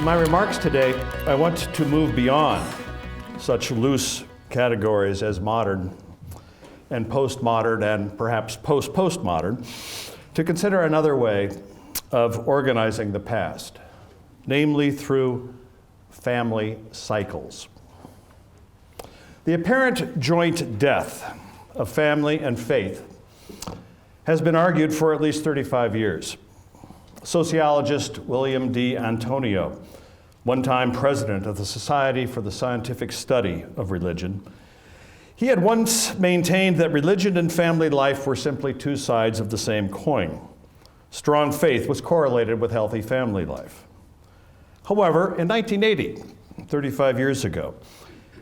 my remarks today, I want to move beyond such loose categories as modern and postmodern and perhaps post-postmodern to consider another way of organizing the past, namely through family cycles. The apparent joint death of family and faith has been argued for at least 35 years. Sociologist William D. Antonio, one-time president of the Society for the Scientific Study of Religion, he had once maintained that religion and family life were simply two sides of the same coin. Strong faith was correlated with healthy family life. However, in 1980, 35 years ago,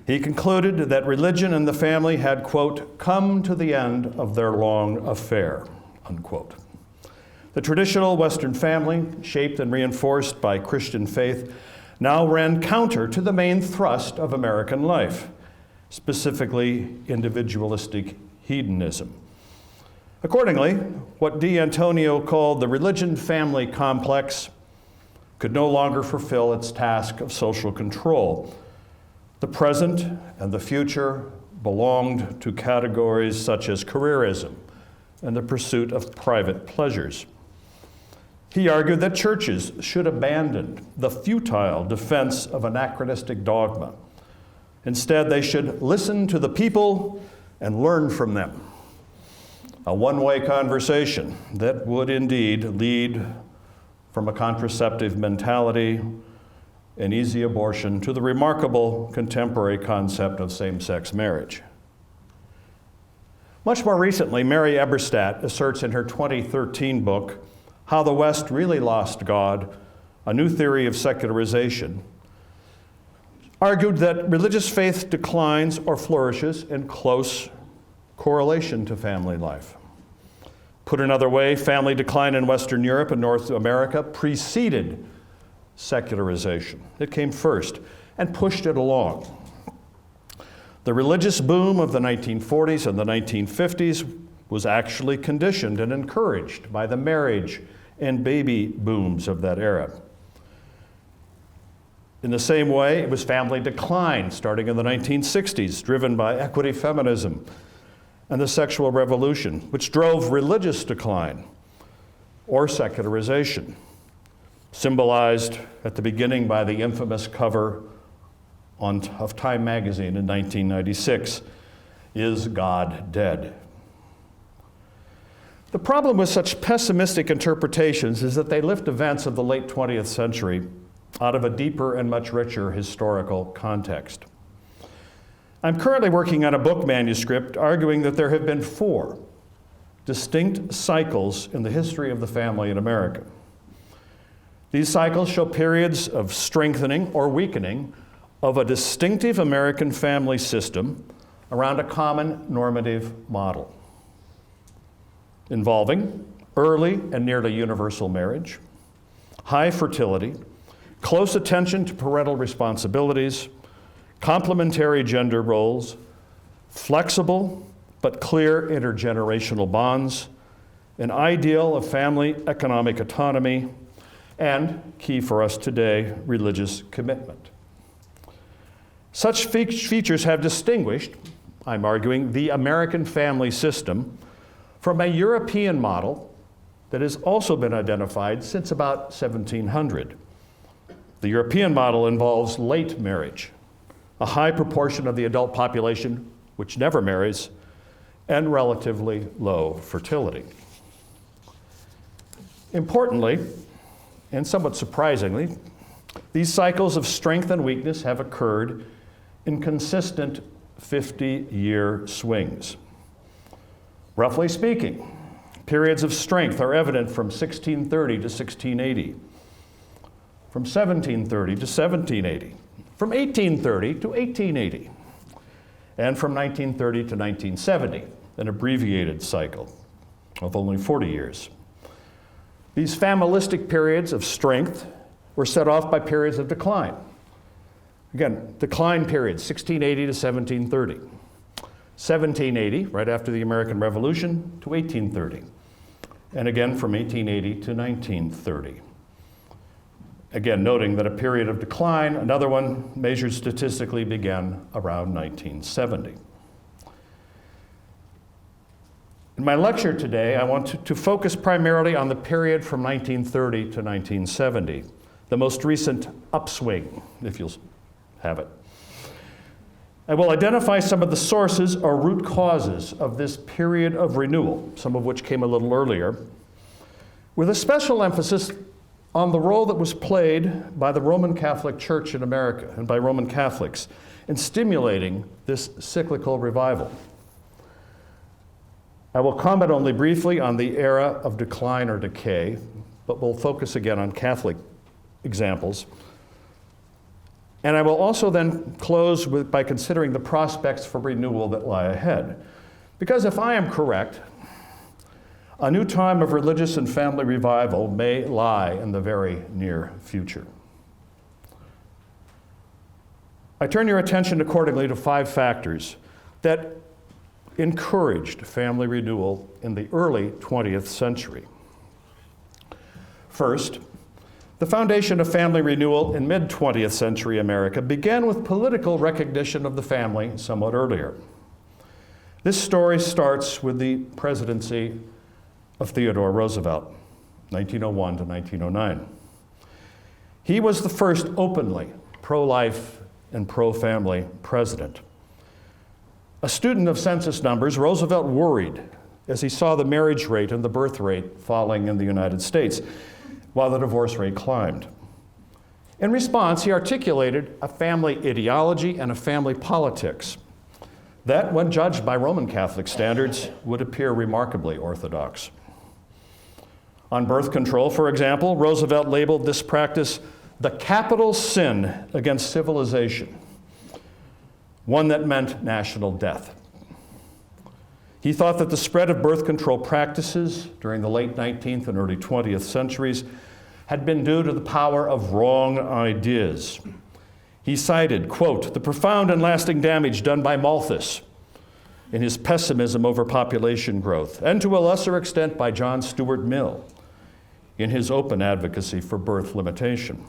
he concluded that religion and the family had, quote, come to the end of their long affair, unquote. The traditional Western family, shaped and reinforced by Christian faith, now ran counter to the main thrust of American life, specifically individualistic hedonism. Accordingly, what D'Antonio called the religion-family complex could no longer fulfill its task of social control. The present and the future belonged to categories such as careerism and the pursuit of private pleasures. He argued that churches should abandon the futile defense of anachronistic dogma. Instead, they should listen to the people and learn from them. A one-way conversation that would indeed lead from a contraceptive mentality and easy abortion to the remarkable contemporary concept of same-sex marriage. Much more recently, Mary Eberstadt asserts in her 2013 book, How the West Really Lost God, a New Theory of Secularization, argued that religious faith declines or flourishes in close correlation to family life. Put another way, family decline in Western Europe and North America preceded secularization. It came first and pushed it along. The religious boom of the 1940s and the 1950s was actually conditioned and encouraged by the marriage and baby booms of that era. In the same way, it was family decline starting in the 1960s, driven by equity feminism and the sexual revolution, which drove religious decline or secularization, symbolized at the beginning by the infamous cover of Time magazine in 1996, Is God Dead? The problem with such pessimistic interpretations is that they lift events of the late 20th century out of a deeper and much richer historical context. I'm currently working on a book manuscript arguing that there have been 4 distinct cycles in the history of the family in America. These cycles show periods of strengthening or weakening of a distinctive American family system around a common normative model, involving early and nearly universal marriage, high fertility, close attention to parental responsibilities, complementary gender roles, flexible but clear intergenerational bonds, an ideal of family economic autonomy, and, key for us today, religious commitment. Such features have distinguished, I'm arguing, the American family system from a European model that has also been identified since about 1700. The European model involves late marriage, a high proportion of the adult population which never marries, and relatively low fertility. Importantly, and somewhat surprisingly, these cycles of strength and weakness have occurred in consistent 50-year swings. Roughly speaking, periods of strength are evident from 1630 to 1680, from 1730 to 1780, from 1830 to 1880, and from 1930 to 1970, an abbreviated cycle of only 40 years. These familistic periods of strength were set off by periods of decline. Again, decline periods, 1680 to 1730. 1780, right after the American Revolution, to 1830. And again from 1880 to 1930. Again, noting that a period of decline, another one measured statistically, began around 1970. In my lecture today, I want to focus primarily on the period from 1930 to 1970, the most recent upswing, if you'll have it. I will identify some of the sources or root causes of this period of renewal, some of which came a little earlier, with a special emphasis on the role that was played by the Roman Catholic Church in America and by Roman Catholics in stimulating this cyclical revival. I will comment only briefly on the era of decline or decay, but we'll focus again on Catholic examples. And I will also then close by considering the prospects for renewal that lie ahead. Because if I am correct, a new time of religious and family revival may lie in the very near future. I turn your attention accordingly to 5 factors that encouraged family renewal in the early 20th century. First, the foundation of family renewal in mid-20th century America began with political recognition of the family somewhat earlier. This story starts with the presidency of Theodore Roosevelt, 1901 to 1909. He was the first openly pro-life and pro-family president. A student of census numbers, Roosevelt worried as he saw the marriage rate and the birth rate falling in the United States, while the divorce rate climbed. In response, he articulated a family ideology and a family politics that, when judged by Roman Catholic standards, would appear remarkably orthodox. On birth control, for example, Roosevelt labeled this practice the capital sin against civilization, one that meant national death. He thought that the spread of birth control practices during the late 19th and early 20th centuries had been due to the power of wrong ideas. He cited, quote, the profound and lasting damage done by Malthus in his pessimism over population growth, and to a lesser extent by John Stuart Mill in his open advocacy for birth limitation.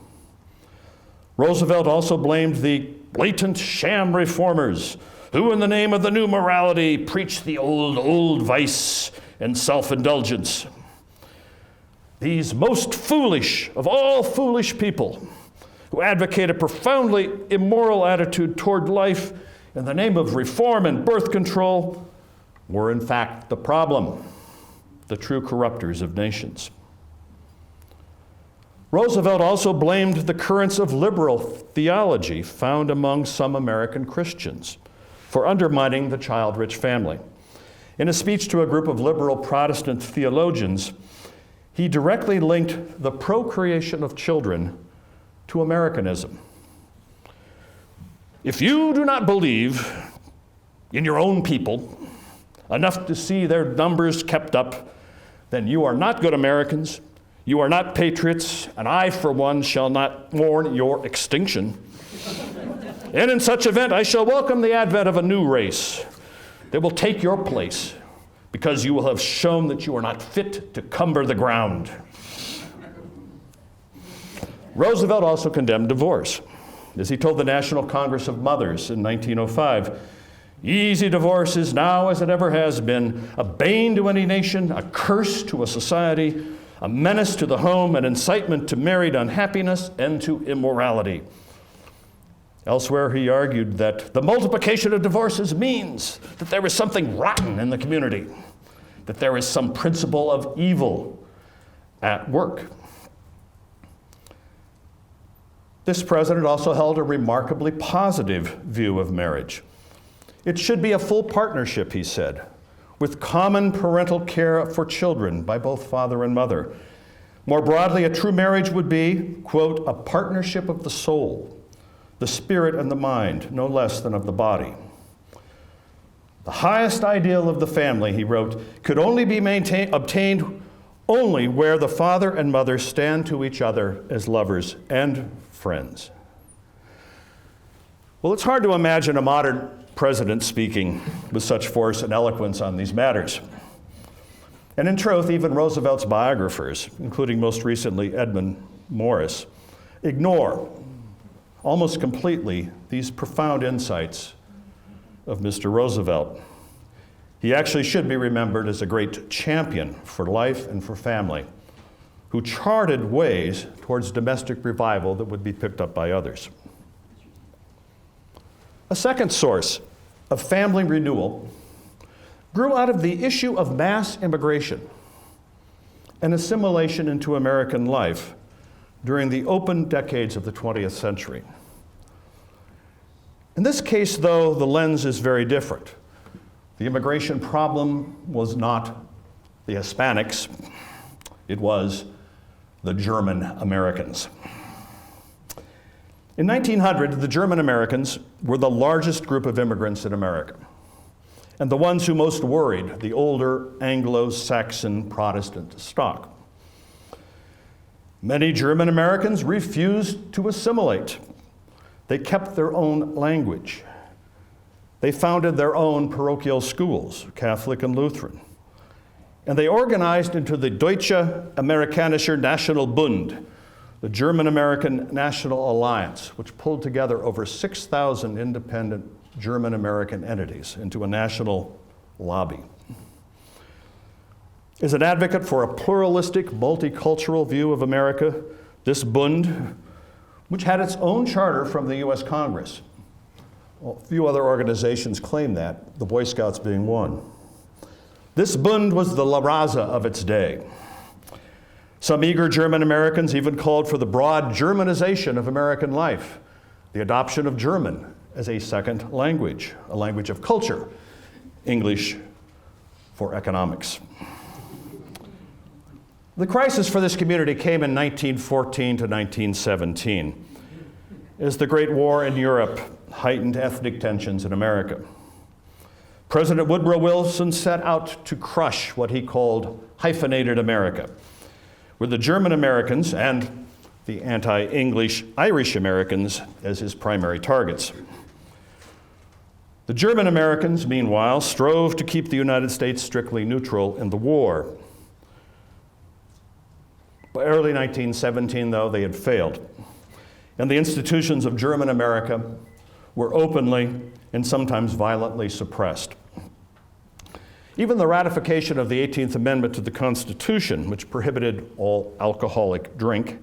Roosevelt also blamed the blatant sham reformers who, in the name of the new morality, preached the old vice and self-indulgence. These most foolish of all foolish people who advocate a profoundly immoral attitude toward life in the name of reform and birth control were in fact the problem, the true corrupters of nations. Roosevelt also blamed the currents of liberal theology found among some American Christians for undermining the child-rich family. In a speech to a group of liberal Protestant theologians, he directly linked the procreation of children to Americanism. If you do not believe in your own people enough to see their numbers kept up, then you are not good Americans, you are not patriots, and I, for one, shall not mourn your extinction. And in such event, I shall welcome the advent of a new race that will take your place, because you will have shown that you are not fit to cumber the ground. Roosevelt also condemned divorce. As he told the National Congress of Mothers in 1905, easy divorce is now, as it ever has been, a bane to any nation, a curse to a society, a menace to the home, an incitement to married unhappiness and to immorality. Elsewhere, he argued that the multiplication of divorces means that there is something rotten in the community, that there is some principle of evil at work. This president also held a remarkably positive view of marriage. It should be a full partnership, he said, with common parental care for children by both father and mother. More broadly, a true marriage would be, quote, a partnership of the soul, the spirit and the mind, no less than of the body. The highest ideal of the family, he wrote, could only be obtained only where the father and mother stand to each other as lovers and friends. Well, it's hard to imagine a modern president speaking with such force and eloquence on these matters. And in truth, even Roosevelt's biographers, including most recently Edmund Morris, ignore almost completely these profound insights of Mr. Roosevelt. He actually should be remembered as a great champion for life and for family, who charted ways towards domestic revival that would be picked up by others. A second source of family renewal grew out of the issue of mass immigration and assimilation into American life during the open decades of the 20th century. In this case, though, the lens is very different. The immigration problem was not the Hispanics, it was the German Americans. In 1900, the German Americans were the largest group of immigrants in America, and the ones who most worried the older Anglo-Saxon Protestant stock. Many German Americans refused to assimilate. They kept their own language. They founded their own parochial schools, Catholic and Lutheran. And they organized into the Deutsche Amerikanischer Nationalbund, the German-American National Alliance, which pulled together over 6,000 independent German-American entities into a national lobby. As an advocate for a pluralistic, multicultural view of America, this Bund, which had its own charter from the US Congress, well, a few other organizations claim that, the Boy Scouts being one. This Bund was the La Raza of its day. Some eager German Americans even called for the broad Germanization of American life, the adoption of German as a second language, a language of culture, English for economics. The crisis for this community came in 1914 to 1917, as the Great War in Europe heightened ethnic tensions in America. President Woodrow Wilson set out to crush what he called hyphenated America, with the German Americans and the anti-English Irish Americans as his primary targets. The German Americans, meanwhile, strove to keep the United States strictly neutral in the war. By early 1917, though, they had failed, and the institutions of German America were openly and sometimes violently suppressed. Even the ratification of the 18th Amendment to the Constitution, which prohibited all alcoholic drink,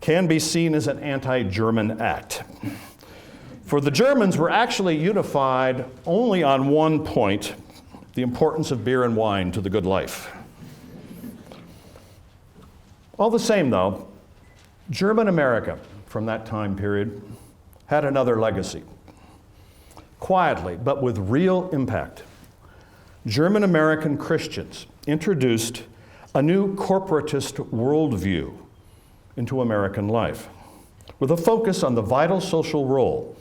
can be seen as an anti-German act. For the Germans were actually unified only on one point, the importance of beer and wine to the good life. All the same, though, German America from that time period had another legacy. Quietly, but with real impact, German American Christians introduced a new corporatist worldview into American life, with a focus on the vital social role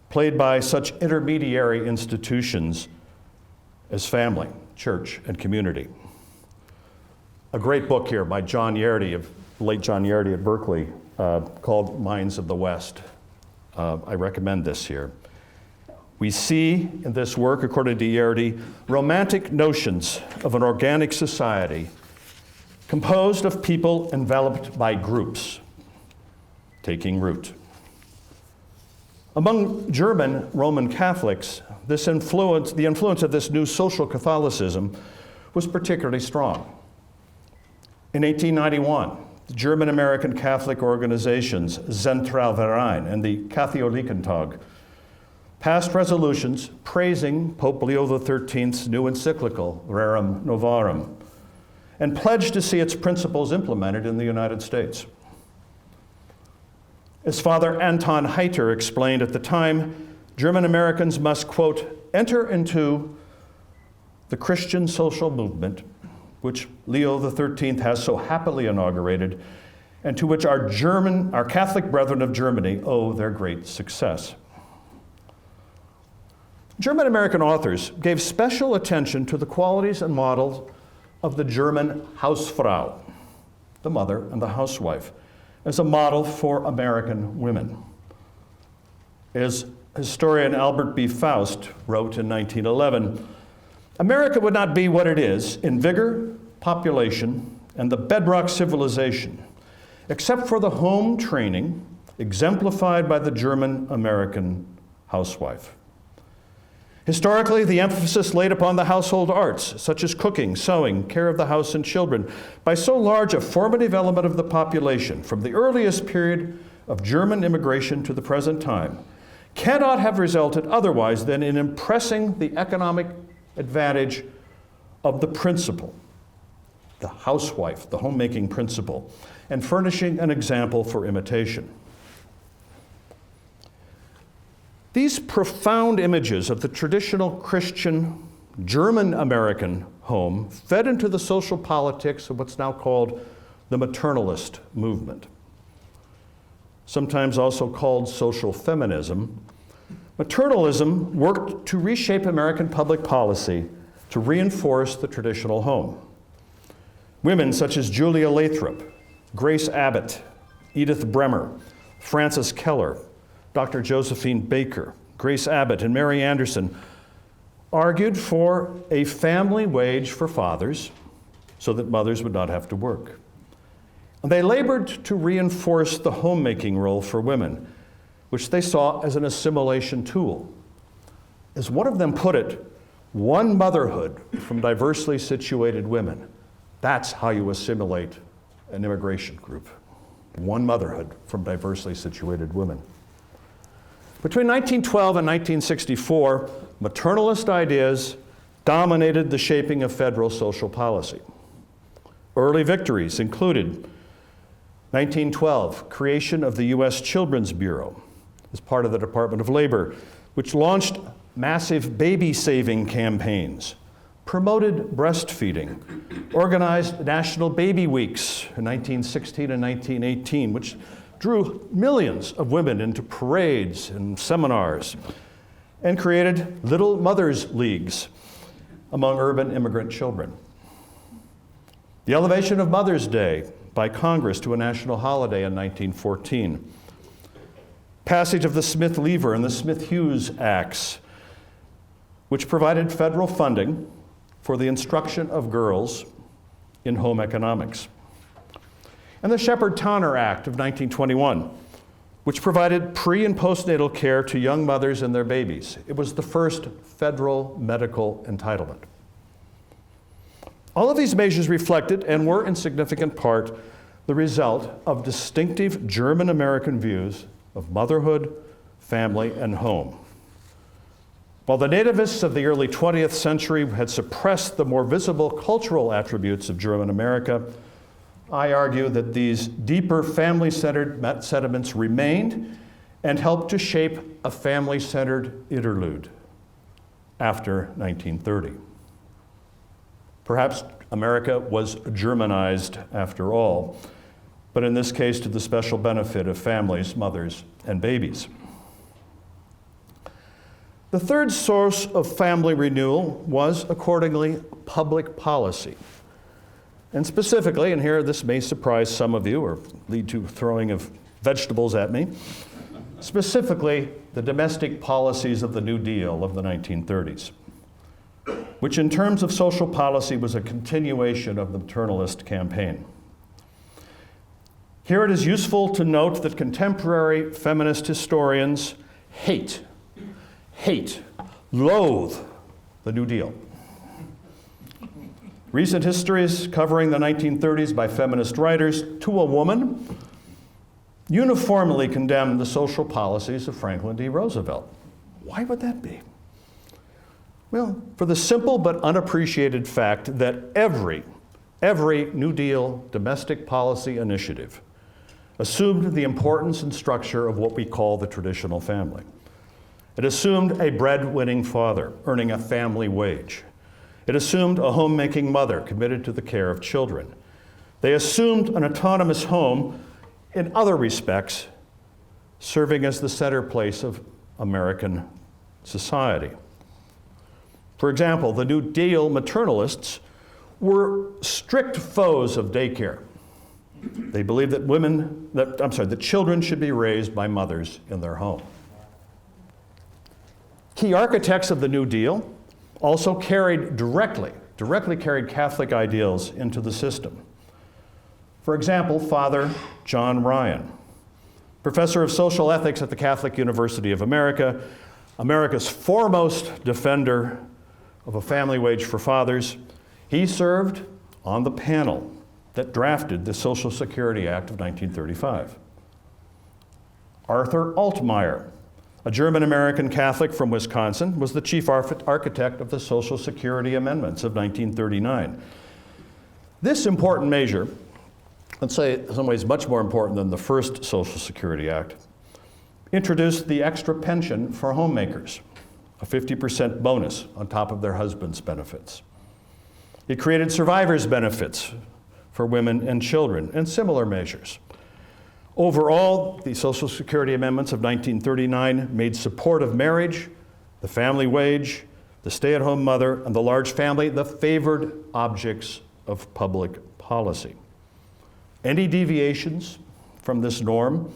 played by such intermediary institutions as family, church, and community. A great book here by John Yardy, late John Yardy at Berkeley, called Minds of the West. I recommend this here. We see in this work, according to Yardy, romantic notions of an organic society composed of people enveloped by groups taking root. Among German Roman Catholics, the influence of this new social Catholicism was particularly strong. In 1891, the German American Catholic organizations Zentralverein and the Katholikentag passed resolutions praising Pope Leo XIII's new encyclical, Rerum Novarum, and pledged to see its principles implemented in the United States. As Father Anton Heiter explained at the time, German Americans must, quote, enter into the Christian social movement, which Leo XIII has so happily inaugurated, and to which our Catholic brethren of Germany owe their great success. German American authors gave special attention to the qualities and models of the German Hausfrau, the mother and the housewife, as a model for American women. As historian Albert B. Faust wrote in 1911, America would not be what it is in vigor, population, and the bedrock civilization except for the home training exemplified by the German-American housewife. Historically, the emphasis laid upon the household arts, such as cooking, sewing, care of the house and children, by so large a formative element of the population, from the earliest period of German immigration to the present time, cannot have resulted otherwise than in impressing the economic advantage of the principle, the housewife, the homemaking principle, and furnishing an example for imitation. These profound images of the traditional Christian German-American home fed into the social politics of what's now called the maternalist movement, sometimes also called social feminism. Maternalism worked to reshape American public policy to reinforce the traditional home. Women such as Julia Lathrop, Grace Abbott, Edith Bremer, Frances Keller, Dr. Josephine Baker, Grace Abbott, and Mary Anderson argued for a family wage for fathers so that mothers would not have to work. And they labored to reinforce the homemaking role for women, which they saw as an assimilation tool. As one of them put it, one motherhood from diversely situated women. That's how you assimilate an immigration group. One motherhood from diversely situated women. Between 1912 and 1964, maternalist ideas dominated the shaping of federal social policy. Early victories included 1912, creation of the U.S. Children's Bureau as part of the Department of Labor, which launched massive baby-saving campaigns, promoted breastfeeding, organized National Baby Weeks in 1916 and 1918, which drew millions of women into parades and seminars, and created Little Mothers Leagues among urban immigrant children. The elevation of Mother's Day by Congress to a national holiday in 1914. Passage of the Smith-Lever and the Smith-Hughes Acts, which provided federal funding for the instruction of girls in home economics. And the Shepard-Towner Act of 1921, which provided pre- and postnatal care to young mothers and their babies. It was the first federal medical entitlement. All of these measures reflected, and were in significant part, the result of distinctive German-American views of motherhood, family, and home. While the nativists of the early 20th century had suppressed the more visible cultural attributes of German America, I argue that these deeper family-centered sentiments remained and helped to shape a family-centered interlude after 1930. Perhaps America was Germanized after all, but in this case to the special benefit of families, mothers, and babies. The third source of family renewal was, accordingly, public policy. And specifically, and here this may surprise some of you or lead to throwing of vegetables at me, specifically the domestic policies of the New Deal of the 1930s, which in terms of social policy was a continuation of the maternalist campaign. Here it is useful to note that contemporary feminist historians hate, loathe the New Deal. Recent histories covering the 1930s by feminist writers, to a woman, uniformly condemn the social policies of Franklin D. Roosevelt. Why would that be? Well, for the simple but unappreciated fact that every New Deal domestic policy initiative assumed the importance and structure of what we call the traditional family. It assumed a breadwinning father earning a family wage. It assumed a homemaking mother committed to the care of children. They assumed an autonomous home in other respects, serving as the center place of American society. For example, the New Deal maternalists were strict foes of daycare. They believed that children should be raised by mothers in their home. Key architects of the New Deal also directly carried Catholic ideals into the system. For example, Father John Ryan, professor of social ethics at the Catholic University of America, America's foremost defender of a family wage for fathers. He served on the panel that drafted the Social Security Act of 1935. Arthur Altmeyer, a German-American Catholic from Wisconsin, was the chief architect of the Social Security Amendments of 1939. This important measure, let's say in some ways much more important than the first Social Security Act, introduced the extra pension for homemakers, a 50% bonus on top of their husband's benefits. It created survivors' benefits for women and children, and similar measures. Overall, the Social Security Amendments of 1939 made support of marriage, the family wage, the stay-at-home mother, and the large family the favored objects of public policy. Any deviations from this norm,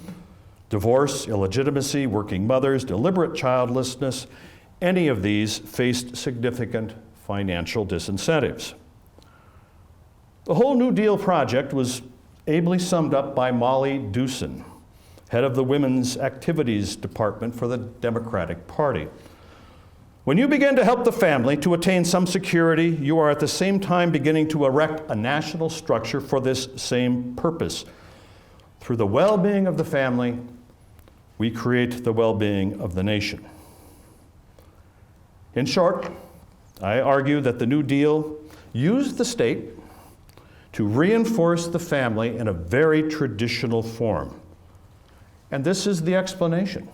divorce, illegitimacy, working mothers, deliberate childlessness, any of these faced significant financial disincentives. The whole New Deal project was ably summed up by Molly Dewson, head of the Women's Activities Department for the Democratic Party. When you begin to help the family to attain some security, you are at the same time beginning to erect a national structure for this same purpose. Through the well-being of the family, we create the well-being of the nation. In short, I argue that the New Deal used the state to reinforce the family in a very traditional form. And this is the explanation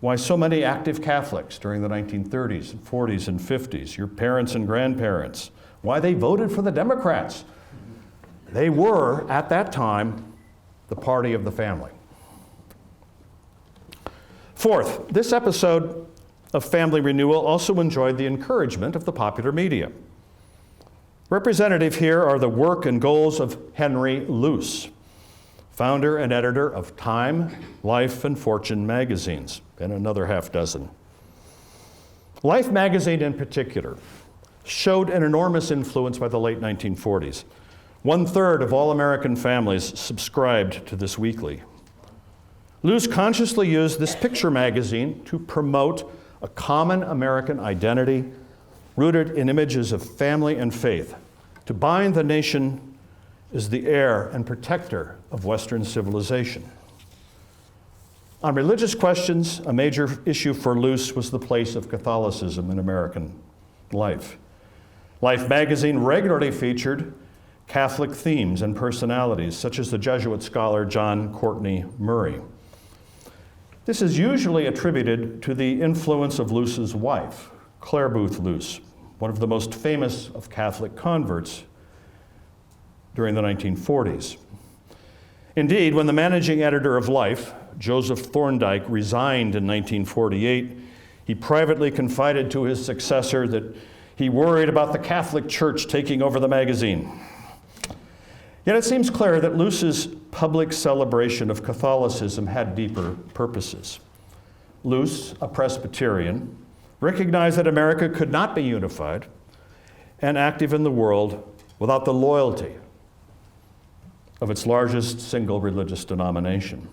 why so many active Catholics during the 1930s and 40s and 50s, your parents and grandparents, why they voted for the Democrats. They were, at that time, the party of the family. Fourth, this episode of family renewal also enjoyed the encouragement of the popular media. Representative here are the work and goals of Henry Luce, founder and editor of Time, Life, and Fortune magazines, and another half dozen. Life magazine in particular showed an enormous influence by the late 1940s. 1/3 of all American families subscribed to this weekly. Luce consciously used this picture magazine to promote a common American identity rooted in images of family and faith, to bind the nation as the heir and protector of Western civilization. On religious questions, a major issue for Luce was the place of Catholicism in American life. Life magazine regularly featured Catholic themes and personalities, such as the Jesuit scholar John Courtney Murray. This is usually attributed to the influence of Luce's wife, Clare Boothe Luce, one of the most famous of Catholic converts during the 1940s. Indeed, when the managing editor of Life, Joseph Thorndike, resigned in 1948, he privately confided to his successor that he worried about the Catholic Church taking over the magazine. Yet it seems clear that Luce's public celebration of Catholicism had deeper purposes. Luce, a Presbyterian, recognized that America could not be unified and active in the world without the loyalty of its largest single religious denomination.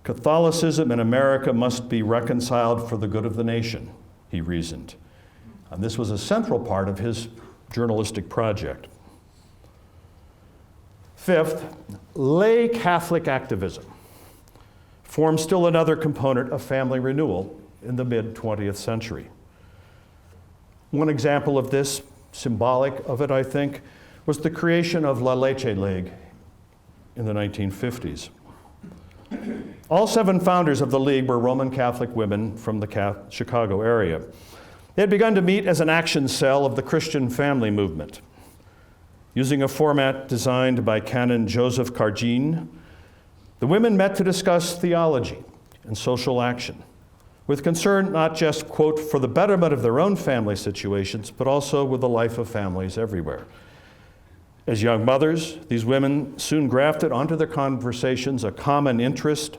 Catholicism in America must be reconciled for the good of the nation, he reasoned. And this was a central part of his journalistic project. Fifth, lay Catholic activism formed still another component of family renewal in the mid-20th century. One example of this, symbolic of it, I think, was the creation of La Leche League in the 1950s. All 7 founders of the League were Roman Catholic women from the Chicago area. They had begun to meet as an action cell of the Christian family movement. Using a format designed by Canon Joseph Cargine, the women met to discuss theology and social action, with concern not just, quote, for the betterment of their own family situations, but also with the life of families everywhere. As young mothers, these women soon grafted onto their conversations a common interest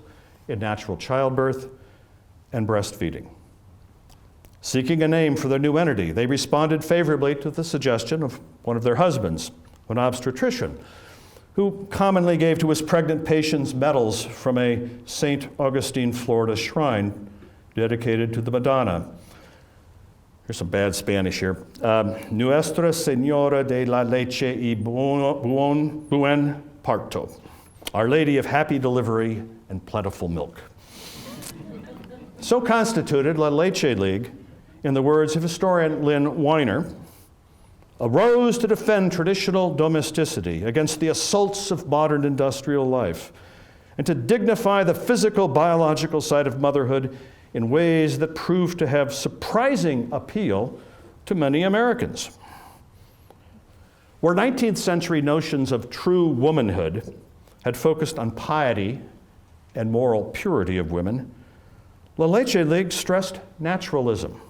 in natural childbirth and breastfeeding. Seeking a name for their new entity, they responded favorably to the suggestion of one of their husbands, an obstetrician, who commonly gave to his pregnant patients medals from a St. Augustine, Florida shrine dedicated to the Madonna. Here's some bad Spanish here. Nuestra Señora de la Leche y Buen Parto. Our Lady of Happy Delivery and Plentiful Milk. So constituted, La Leche League, in the words of historian Lynn Weiner, arose to defend traditional domesticity against the assaults of modern industrial life and to dignify the physical, biological side of motherhood in ways that proved to have surprising appeal to many Americans. Where 19th century notions of true womanhood had focused on piety and moral purity of women, La Leche League stressed naturalism,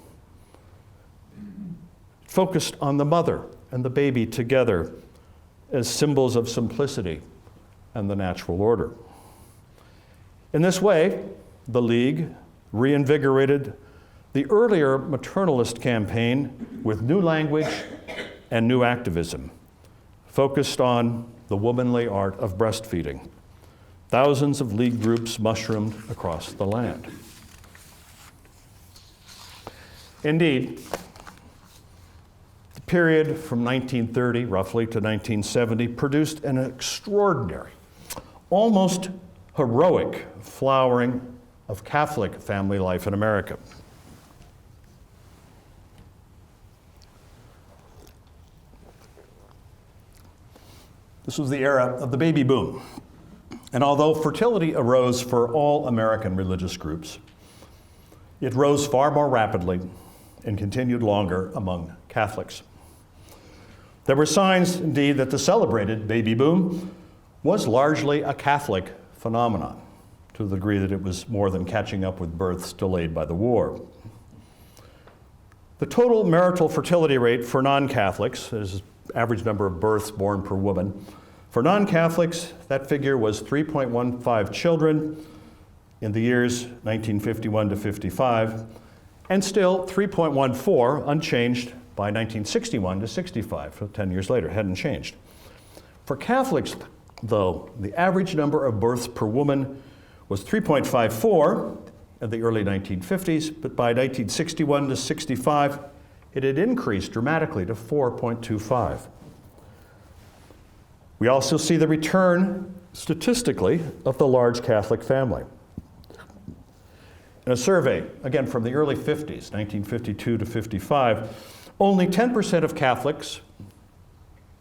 focused on the mother and the baby together as symbols of simplicity and the natural order. In this way, the League reinvigorated the earlier maternalist campaign with new language and new activism, focused on the womanly art of breastfeeding. Thousands of League groups mushroomed across the land. Indeed, the period from 1930 roughly to 1970 produced an extraordinary, almost heroic flowering of Catholic family life in America. This was the era of the baby boom. And although fertility arose for all American religious groups, it rose far more rapidly and continued longer among Catholics. There were signs, indeed, that the celebrated baby boom was largely a Catholic phenomenon, to the degree that it was more than catching up with births delayed by the war. The total marital fertility rate for non-Catholics, is the average number of births born per woman, for non-Catholics, that figure was 3.15 children in the years 1951 to 55, and still 3.14 unchanged by 1961 to 65, so 10 years later, it hadn't changed. For Catholics, though, the average number of births per woman was 3.54 in the early 1950s, but by 1961 to 65, it had increased dramatically to 4.25. We also see the return, statistically, of the large Catholic family. In a survey, again from the early 50s, 1952 to 55, only 10% of Catholics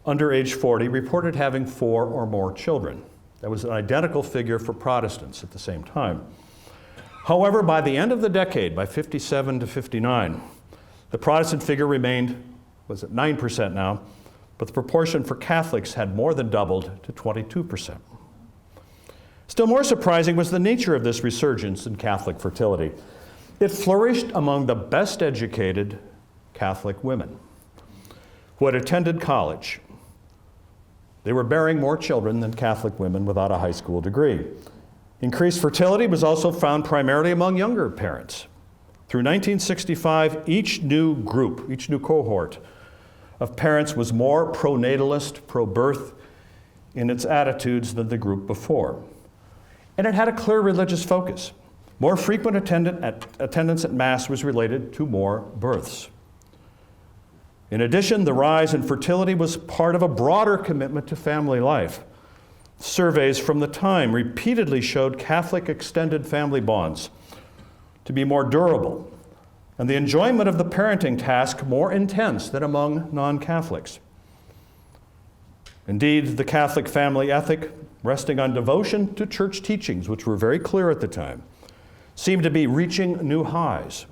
under age 40 reported having 4 or more children. That was an identical figure for Protestants at the same time. However, by the end of the decade, by 57 to 59, the Protestant figure remained, was at 9% now, but the proportion for Catholics had more than doubled to 22%. Still more surprising was the nature of this resurgence in Catholic fertility. It flourished among the best educated Catholic women who had attended college. They were bearing more children than Catholic women without a high school degree. Increased fertility was also found primarily among younger parents. Through 1965, each new group, each new cohort of parents was more pro-natalist, pro-birth in its attitudes than the group before. And it had a clear religious focus. More frequent attendance at Mass was related to more births. In addition, the rise in fertility was part of a broader commitment to family life. Surveys from the time repeatedly showed Catholic extended family bonds to be more durable, and the enjoyment of the parenting task more intense than among non-Catholics. Indeed, the Catholic family ethic, resting on devotion to church teachings, which were very clear at the time, seemed to be reaching new highs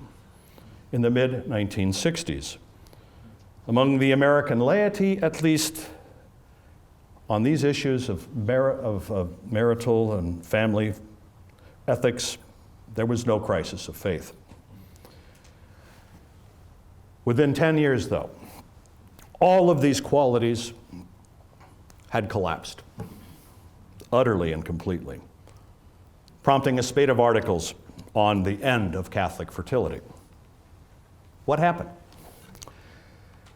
in the mid-1960s. Among the American laity, at least, on these issues of marital and family ethics, there was no crisis of faith. Within 10 years, though, all of these qualities had collapsed, utterly and completely, prompting a spate of articles on the end of Catholic fertility. What happened?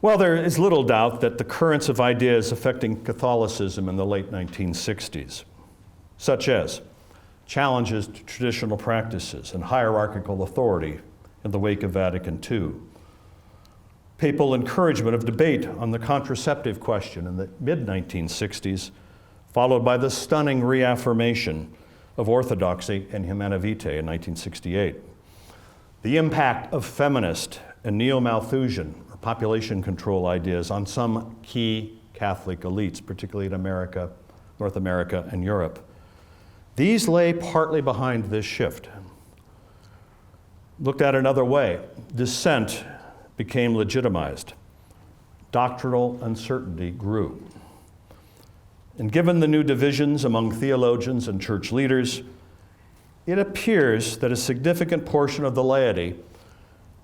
Well, there is little doubt that the currents of ideas affecting Catholicism in the late 1960s, such as challenges to traditional practices and hierarchical authority in the wake of Vatican II, papal encouragement of debate on the contraceptive question in the mid-1960s, followed by the stunning reaffirmation of orthodoxy and Humanae Vitae in 1968. The impact of feminist and neo-Malthusian or population control ideas on some key Catholic elites, particularly in America, North America, and Europe. These lay partly behind this shift. Looked at another way, dissent became legitimized. Doctrinal uncertainty grew. And given the new divisions among theologians and church leaders, it appears that a significant portion of the laity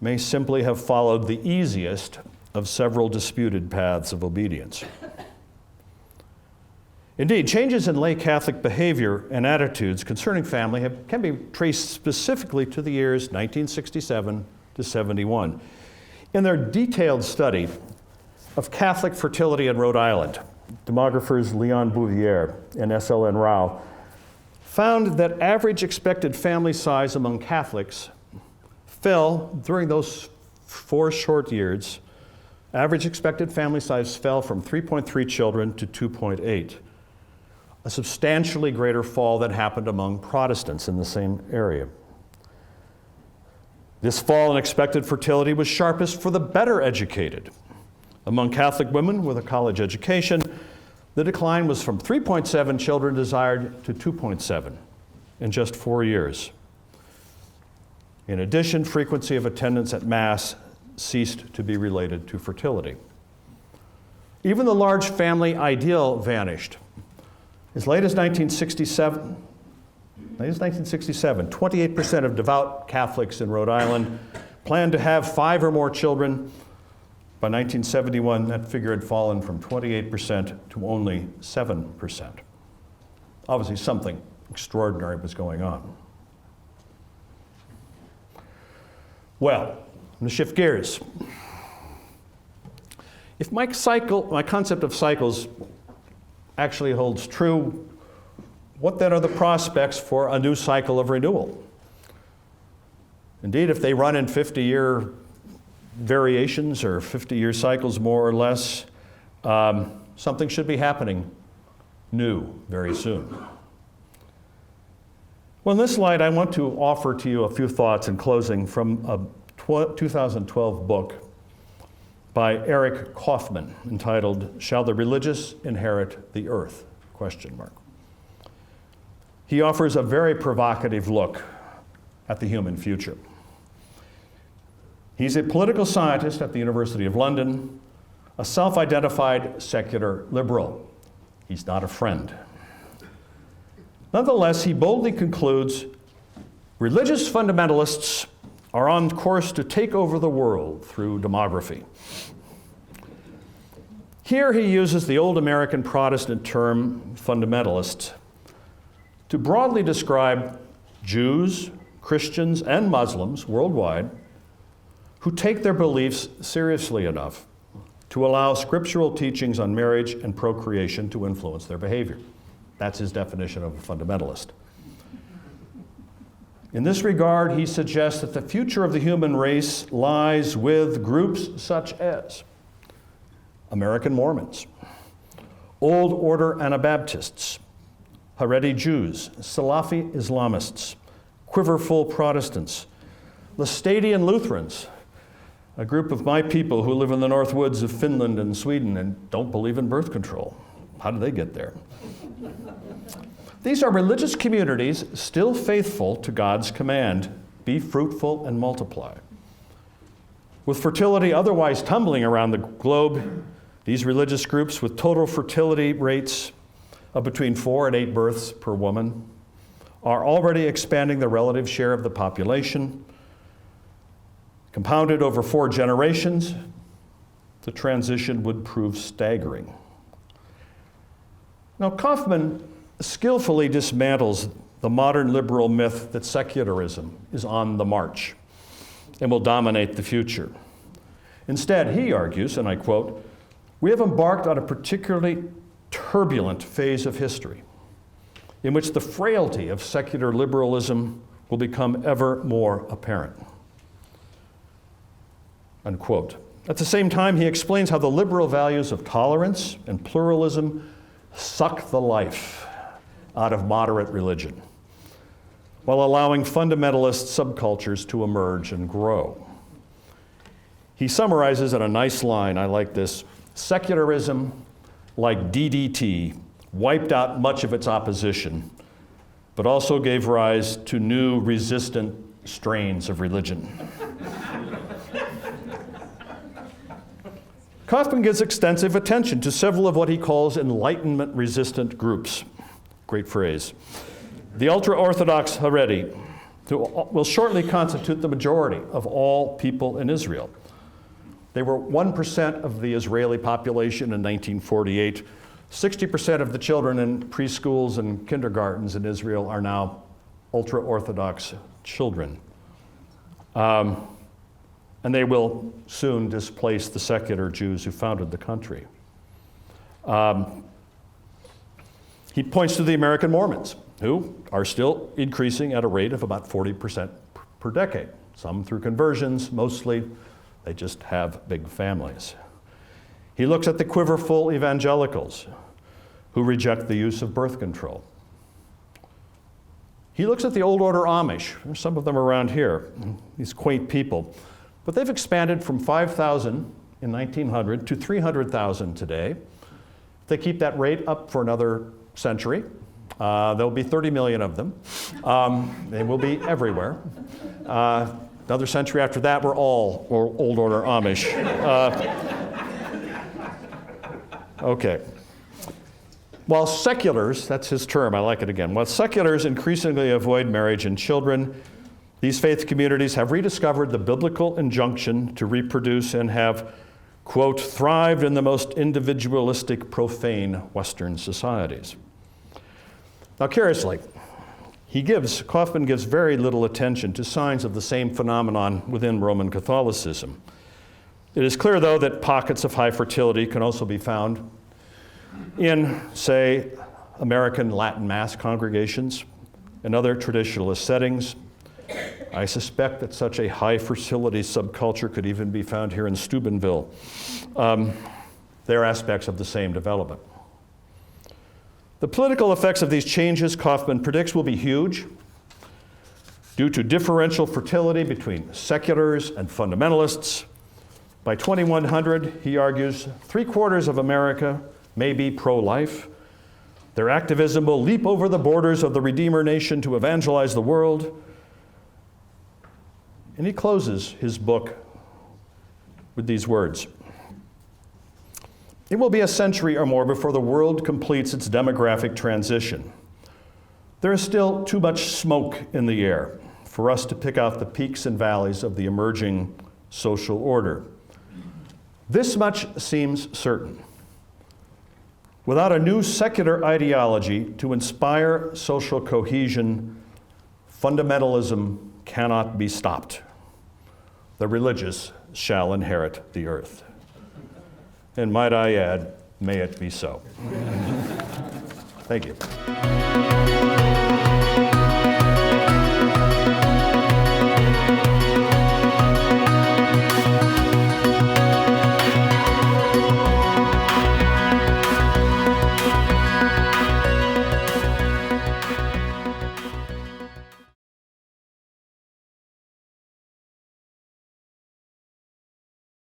may simply have followed the easiest of several disputed paths of obedience. Indeed, changes in lay Catholic behavior and attitudes concerning family can be traced specifically to the years 1967 to 71. In their detailed study of Catholic fertility in Rhode Island, demographers Leon Bouvier and S.L.N. Rao found that average expected family size among Catholics fell during those 4 short years. Average expected family size fell from 3.3 children to 2.8, a substantially greater fall than happened among Protestants in the same area. This fall in expected fertility was sharpest for the better educated. Among Catholic women with a college education, the decline was from 3.7 children desired to 2.7 in just 4 years. In addition, frequency of attendance at Mass ceased to be related to fertility. Even the large family ideal vanished. As late as 1967, 28% of devout Catholics in Rhode Island planned to have 5 or more children. By 1971, that figure had fallen from 28% to only 7%. Obviously, something extraordinary was going on. Well, I'm going to shift gears. If my concept of cycles actually holds true, what then are the prospects for a new cycle of renewal? Indeed, if they run in 50-year variations or 50-year cycles more or less, something should be happening new very soon. Well, in this slide, I want to offer to you a few thoughts in closing from a 2012 book by Eric Kaufman entitled, "Shall the Religious Inherit the Earth?" ? He offers a very provocative look at the human future. He's a political scientist at the University of London, a self-identified secular liberal. He's not a friend. Nonetheless, he boldly concludes, religious fundamentalists are on course to take over the world through demography. Here he uses the old American Protestant term fundamentalist to broadly describe Jews, Christians, and Muslims worldwide who take their beliefs seriously enough to allow scriptural teachings on marriage and procreation to influence their behavior. That's his definition of a fundamentalist. In this regard, he suggests that the future of the human race lies with groups such as American Mormons, Old Order Anabaptists, Haredi Jews, Salafi Islamists, Quiverful Protestants, Laestadian Lutherans, a group of my people who live in the North Woods of Finland and Sweden and don't believe in birth control. How did they get there? These are religious communities still faithful to God's command, be fruitful and multiply. With fertility otherwise tumbling around the globe, these religious groups with total fertility rates of between 4 and 8 births per woman are already expanding the relative share of the population. Compounded over 4 generations, the transition would prove staggering. Now, Kaufman skillfully dismantles the modern liberal myth that secularism is on the march and will dominate the future. Instead, he argues, and I quote, "We have embarked on a particularly turbulent phase of history in which the frailty of secular liberalism will become ever more apparent." Unquote. At the same time, he explains how the liberal values of tolerance and pluralism suck the life out of moderate religion, while allowing fundamentalist subcultures to emerge and grow. He summarizes in a nice line, I like this: "Secularism, like DDT, wiped out much of its opposition, but also gave rise to new resistant strains of religion." Kaufman gives extensive attention to several of what he calls Enlightenment-resistant groups. Great phrase. The ultra-Orthodox Haredi, who will shortly constitute the majority of all people in Israel. They were 1% of the Israeli population in 1948. 60% of the children in preschools and kindergartens in Israel are now ultra-Orthodox children. And they will soon displace the secular Jews who founded the country. He points to the American Mormons, who are still increasing at a rate of about 40% per decade. Some through conversions, mostly they just have big families. He looks at the quiverful evangelicals who reject the use of birth control. He looks at the old order Amish. There's some of them around here, these quaint people. But they've expanded from 5,000 in 1900 to 300,000 today. If they keep that rate up for another century, there'll be 30 million of them. They will be everywhere. Another century after that, we're all old order Amish. Okay. While seculars, that's his term, I like it again, while seculars increasingly avoid marriage and children, these faith communities have rediscovered the biblical injunction to reproduce and have, quote, thrived in the most individualistic, profane Western societies. Now, curiously, Kaufman gives very little attention to signs of the same phenomenon within Roman Catholicism. It is clear, though, that pockets of high fertility can also be found in, say, American Latin Mass congregations and other traditionalist settings. I suspect that such a high fertility subculture could even be found here in Steubenville. They're aspects of the same development. The political effects of these changes, Kaufman predicts, will be huge due to differential fertility between seculars and fundamentalists. By 2100, he argues, 3/4 of America may be pro-life. Their activism will leap over the borders of the Redeemer Nation to evangelize the world. And he closes his book with these words: "It will be a century or more before the world completes its demographic transition. There is still too much smoke in the air for us to pick out the peaks and valleys of the emerging social order. This much seems certain. Without a new secular ideology to inspire social cohesion, fundamentalism cannot be stopped. The religious shall inherit the earth." And might I add, may it be so. Thank you.